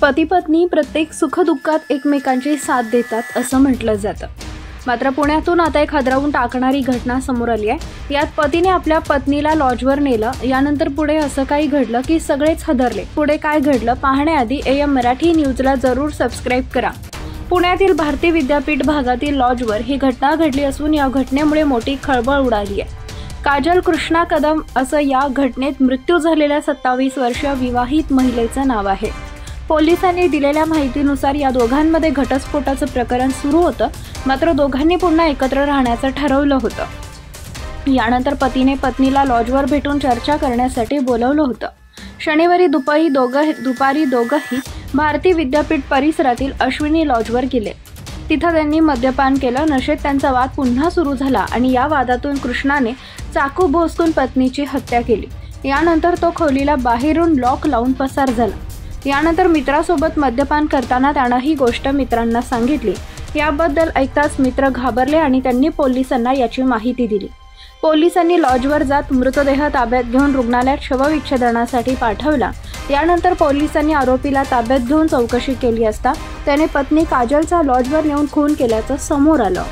पती पत्नी प्रत्येक सुखदुःखात एकमेकांची साथ देतात असं म्हटलं जातं। मात्र पुण्यातून आता एक हादरवून टाकणारी घटना समोर आली आहे। यात पतीने आपल्या पत्नीला लॉजवर नेलं। यानंतर पुढे असं काही घडलं की सगळेच हादरले। पुढे काय घडलं पाहण्याआधी AM मराठी न्यूजला जरूर सबस्क्राईब करा। पुण्यातील भारती विद्यापीठ भागातील लॉजवर ही घटना घडली असून या घटनेमुळे मोठी खळबळ उडाली आहे। काजल कृष्णा कदम असं या घटनेत मृत्यू झालेल्या 27 वर्षीय विवाहित महिलेचं नाव आहे। पोलिसांनी दिलेल्या माहितीनुसार या दोघांमध्ये घटस्फोटाचं प्रकरण सुरू होतं, मात्र दोघांनी पुन्हा एकत्र राहण्याचं ठरवलं होतं। यानंतर पतीने पत्नीला लॉजवर भेटून चर्चा करण्यासाठी बोलवलं होतं। शनिवारी दुपारी दोघंही भारती विद्यापीठ परिसरातील अश्विनी लॉजवर गेले। तिथं त्यांनी मद्यपान केलं। नशेत त्यांचा वाद पुन्हा सुरू झाला आणि या वादातून कृष्णाने चाकू भोसकून पत्नीची हत्या केली। यानंतर तो खोलीला बाहेरून लॉक लावून पसार झाला। यानंतर मित्रासोबत मद्यपान करताना त्यानं ही गोष्ट मित्रांना सांगितली। याबद्दल ऐकताच मित्र घाबरले आणि त्यांनी पोलिसांना याची माहिती दिली। पोलिसांनी लॉजवर जात मृतदेह ताब्यात घेऊन रुग्णालयात शवविच्छेदनासाठी पाठवला। यानंतर पोलिसांनी आरोपीला ताब्यात घेऊन चौकशी केली असता त्याने पत्नी काजलचा लॉजवर नेऊन खून केल्याचं समोर आलं।